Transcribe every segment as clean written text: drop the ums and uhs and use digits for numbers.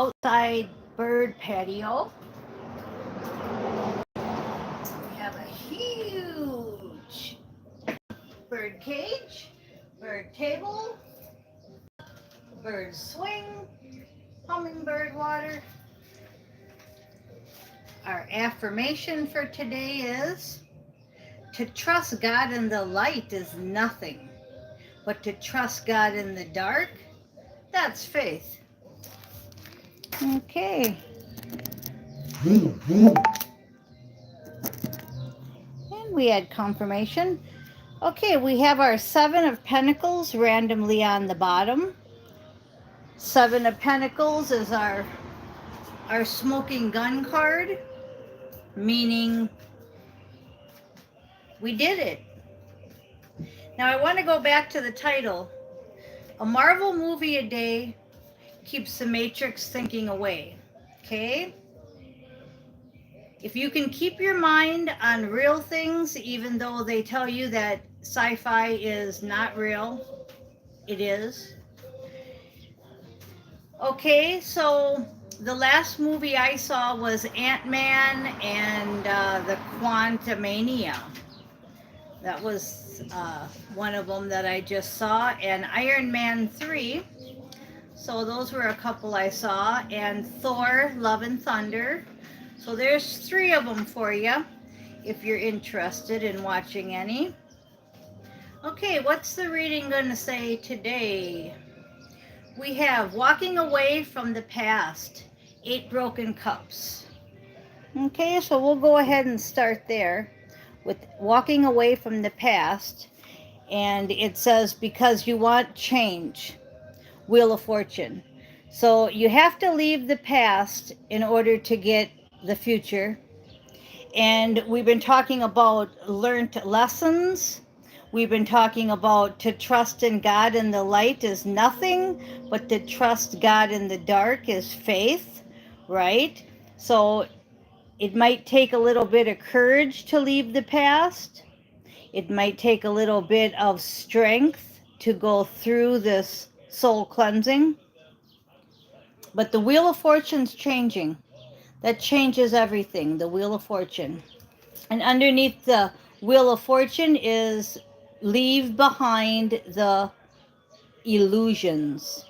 outside bird patio. We have a huge bird cage, bird table, bird swing, hummingbird water. Our affirmation for today is to trust God in the light is nothing, but to trust God in the dark, that's faith. Okay. And we had confirmation. Okay, we have our Seven of Pentacles randomly on the bottom. Seven of Pentacles is our smoking gun card, meaning we did it. Now I want to go back to the title. A Marvel movie a day keeps the Matrix thinking away. Okay? If you can keep your mind on real things, even though they tell you that sci-fi is not real, it is. Okay, so the last movie I saw was Ant-Man and the Quantumania. That was one of them that I just saw, and Iron Man 3. So those were a couple I saw, and Thor, Love and Thunder. So there's 3 of them for you, if you're interested in watching any. Okay, what's the reading going to say today? We have Walking Away from the Past, 8 Broken Cups. Okay, so we'll go ahead and start there with Walking Away from the Past. And it says, because you want change, Wheel of Fortune. So you have to leave the past in order to get the future. And we've been talking about learned lessons. We've been talking about to trust in God in the light is nothing, but to trust God in the dark is faith, right? So it might take a little bit of courage to leave the past. It might take a little bit of strength to go through this soul cleansing. But the Wheel of Fortune's changing. That changes everything, the Wheel of Fortune. And underneath the Wheel of Fortune is leave behind the illusions.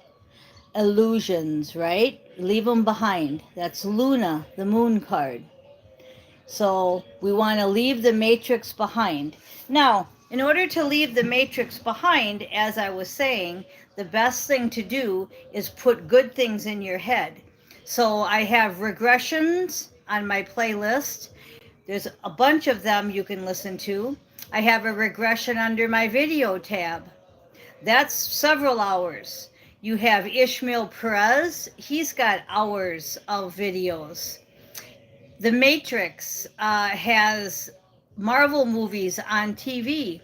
Illusions, right? Leave them behind. That's Luna, the moon card. So we want to leave the matrix behind. Now, in order to leave the matrix behind, as I was saying, the best thing to do is put good things in your head. So I have regressions on my playlist. There's a bunch of them you can listen to. I have a regression under my video tab. That's several hours. You have Ishmael Perez. He's got hours of videos. The Matrix has Marvel movies on TV.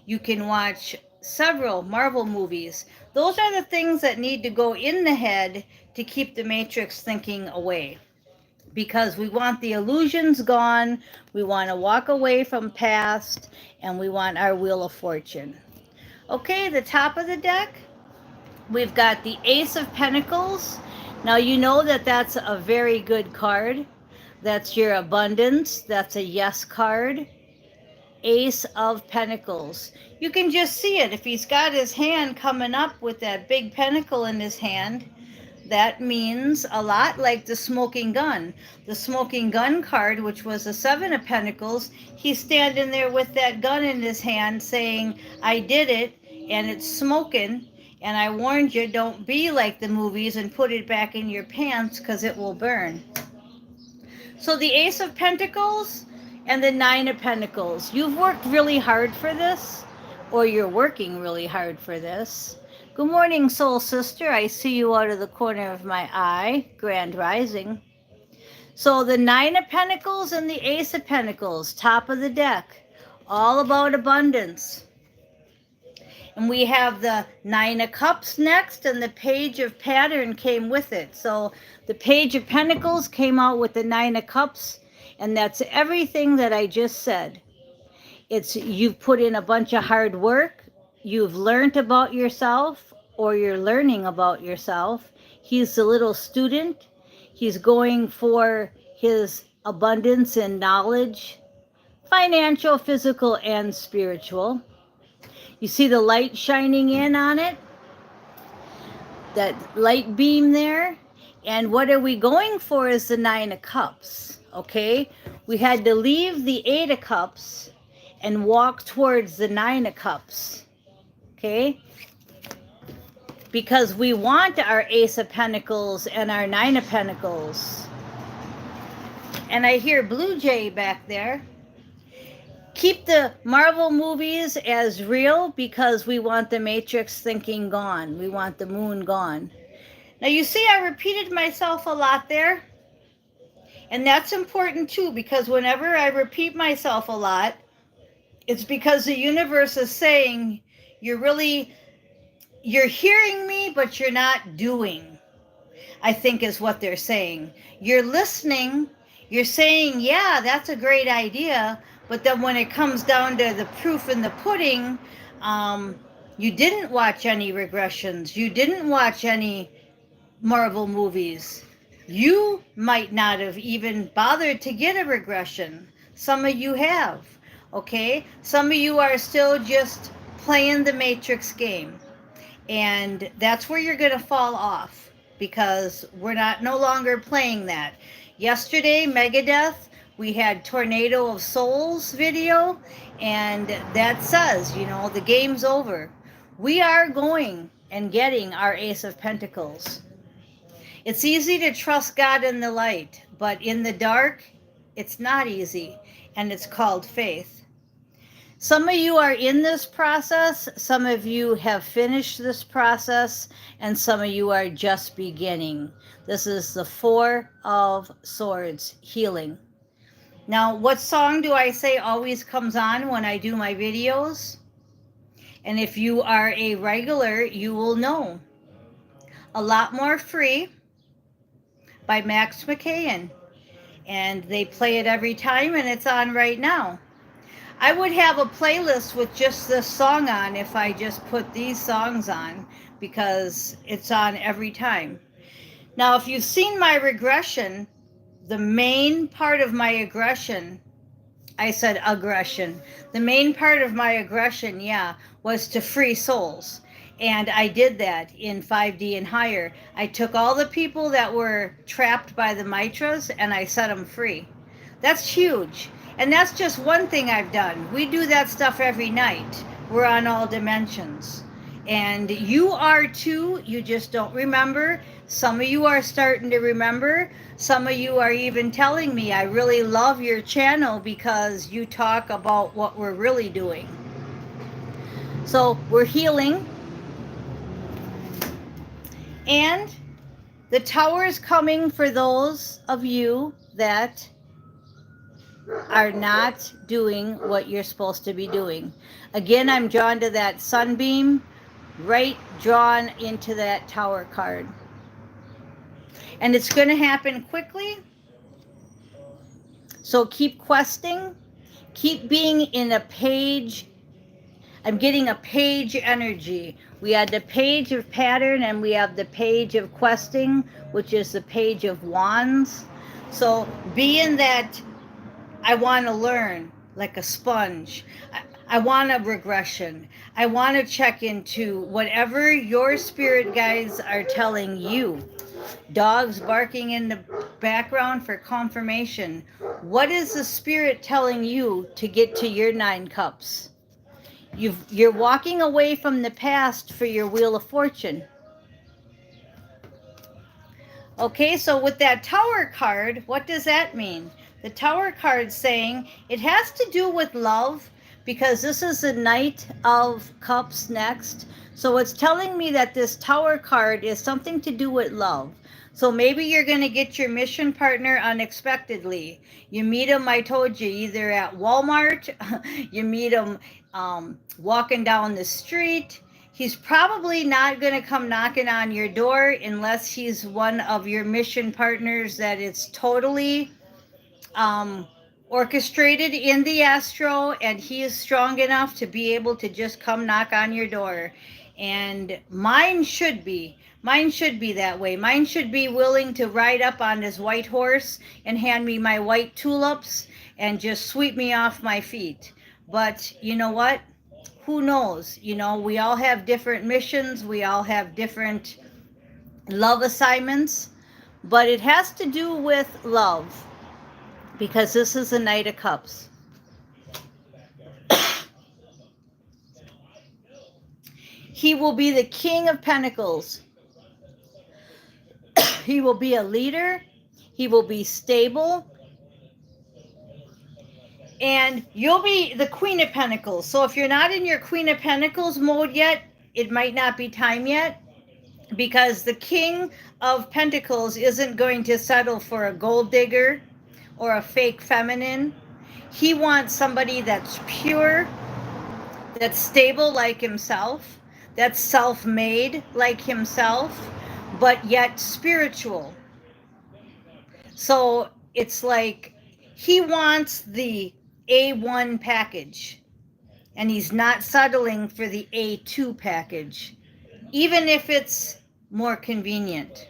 You can watch several Marvel movies. Those are the things that need to go in the head to keep the Matrix thinking away. Because we want the illusions gone, we want to walk away from past, and we want our Wheel of Fortune. Okay, the top of the deck, we've got the Ace of Pentacles. Now you know that that's a very good card. That's your abundance. That's a yes card. Ace of Pentacles. You can just see it. If he's got his hand coming up with that big pentacle in his hand, that means a lot like the smoking gun. The smoking gun card, which was a 7 of Pentacles, he's standing there with that gun in his hand saying, I did it, and it's smoking, and I warned you, don't be like the movies and put it back in your pants because it will burn. So the Ace of Pentacles and the 9 of Pentacles. You've worked really hard for this, or you're working really hard for this. Good morning, soul sister. I see you out of the corner of my eye. Grand rising. So the 9 of Pentacles and the Ace of Pentacles, top of the deck. All about abundance. And we have the 9 of Cups next, and the Page of Pattern came with it. So the Page of Pentacles came out with the 9 of Cups, and that's everything that I just said. It's you've put in a bunch of hard work, you've learned about yourself, or you're learning about yourself. He's the little student. He's going for his abundance in knowledge, financial, physical, and spiritual. You see the light shining in on it? That light beam there? And what are we going for is the Nine of Cups, okay? We had to leave the Eight of Cups and walk towards the Nine of Cups, okay? Because we want our Ace of Pentacles and our Nine of Pentacles. And I hear Blue Jay back there. Keep the Marvel movies as real because we want the Matrix thinking gone. We want the moon gone. Now you see I repeated myself a lot there. And that's important too, because whenever I repeat myself a lot, it's because the universe is saying you're hearing me, but you're not doing, I think is what they're saying. You're listening, you're saying, yeah, that's a great idea, but then when it comes down to the proof in the pudding, you didn't watch any regressions, you didn't watch any Marvel movies. You might not have even bothered to get a regression. Some of you have, okay? Some of you are still just playing the Matrix game. And that's where you're going to fall off because we're no longer playing that. Yesterday, Megadeth, we had Tornado of Souls video, and that says, the game's over. We are going and getting our Ace of Pentacles. It's easy to trust God in the light, but in the dark, it's not easy, and it's called faith. Some of you are in this process, some of you have finished this process, and some of you are just beginning. This is the Four of Swords, healing. Now, what song do I say always comes on when I do my videos? And if you are a regular, you will know. A Lot More Free by Max McKayen. And they play it every time, and it's on right now. I would have a playlist with just this song on if I just put these songs on, because it's on every time. Now, if you've seen my regression, the main part of my aggression, I said aggression. The main part of my aggression, was to free souls. And I did that in 5D and higher. I took all the people that were trapped by the mitras and I set them free. That's huge. And that's just one thing I've done. We do that stuff every night. We're on all dimensions. And you are too, you just don't remember. Some of you are starting to remember. Some of you are even telling me, I really love your channel because you talk about what we're really doing. So we're healing. And the tower is coming for those of you that are not doing what you're supposed to be doing. Again, I'm drawn to that sunbeam, right drawn into that tower card. And it's going to happen quickly. So keep questing. Keep being in a page. I'm getting a page energy. We had the page of pattern and we have the page of questing, which is the page of wands. So be in that, I want to learn like a sponge. I want a regression. I want to check into whatever your spirit guides are telling you. Dogs barking in the background for confirmation. What is the spirit telling you to get to your 9 cups? You're walking away from the past for your Wheel of Fortune. Okay, so with that Tower card, what does that mean? The Tower card saying it has to do with love, because this is the Knight of Cups next. So it's telling me that this Tower card is something to do with love. So maybe you're going to get your mission partner unexpectedly. You meet him, I told you, either at Walmart, you meet him walking down the street. He's probably not going to come knocking on your door unless he's one of your mission partners that it's totally orchestrated in the astro, and he is strong enough to be able to just come knock on your door. And mine should be Mine should be that way. Mine should be willing to ride up on his white horse and hand me my white tulips and just sweep me off my feet. But you know what? Who knows? You know, we all have different missions. We all have different love assignments. But it has to do with love, because this is a Knight of Cups. He will be the King of Pentacles. He will be a leader. He will be stable. And you'll be the Queen of Pentacles. So if you're not in your Queen of Pentacles mode yet, it might not be time yet, because the King of Pentacles isn't going to settle for a gold digger or a fake feminine. He wants somebody that's pure, that's stable like himself, that's self-made like himself, but yet spiritual. So it's like he wants the A1 package, and he's not settling for the A2 package, even if it's more convenient.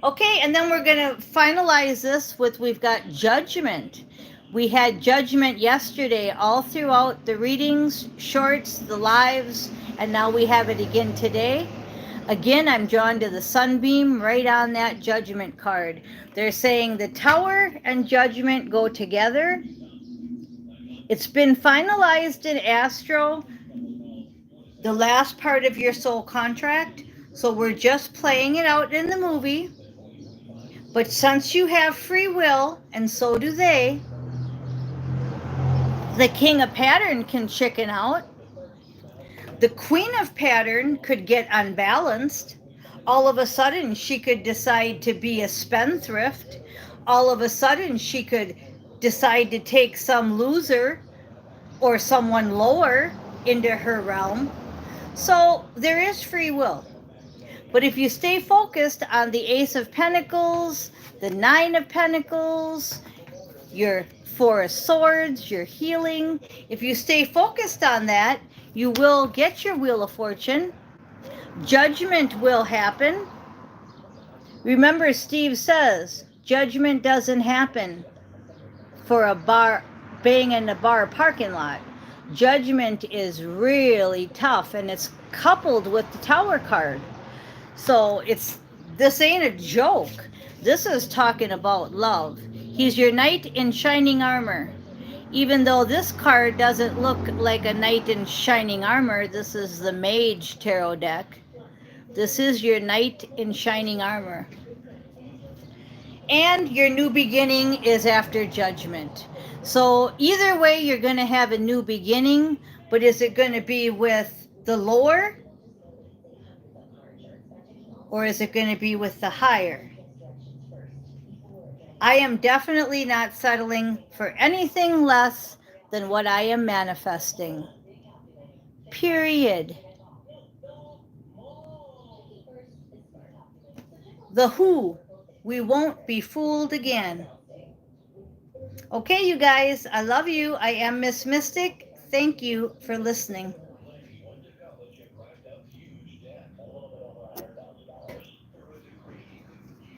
Okay, and then we're going to finalize this with, we've got Judgment. We had Judgment yesterday all throughout the readings, shorts, the lives, and now we have it again today. Again, I'm drawn to the sunbeam right on that Judgment card. They're saying the Tower and Judgment go together. It's been finalized in Astro, the last part of your soul contract. So we're just playing it out in the movie. But since you have free will, and so do they, the King of Pattern can chicken out. The Queen of Pattern could get unbalanced. All of a sudden, she could decide to be a spendthrift. All of a sudden, she could decide to take some loser or someone lower into her realm. So there is free will. But if you stay focused on the Ace of Pentacles, the Nine of Pentacles, your Four of Swords, your healing, if you stay focused on that, you will get your Wheel of Fortune. Judgment will happen. Remember, Steve says, judgment doesn't happen for a bar, bang in a bar parking lot. Judgment is really tough, and it's coupled with the Tower card. So this ain't a joke. This is talking about love. He's your knight in shining armor. Even though this card doesn't look like a knight in shining armor, this is the Mage Tarot deck. This is your knight in shining armor. And your new beginning is after Judgment. So either way, you're going to have a new beginning, but is it going to be with the lower? Or is it going to be with the higher? I am definitely not settling for anything less than what I am manifesting. Period. The Who, we won't be fooled again. Okay, you guys, I love you. I am Miss Mystic. Thank you for listening.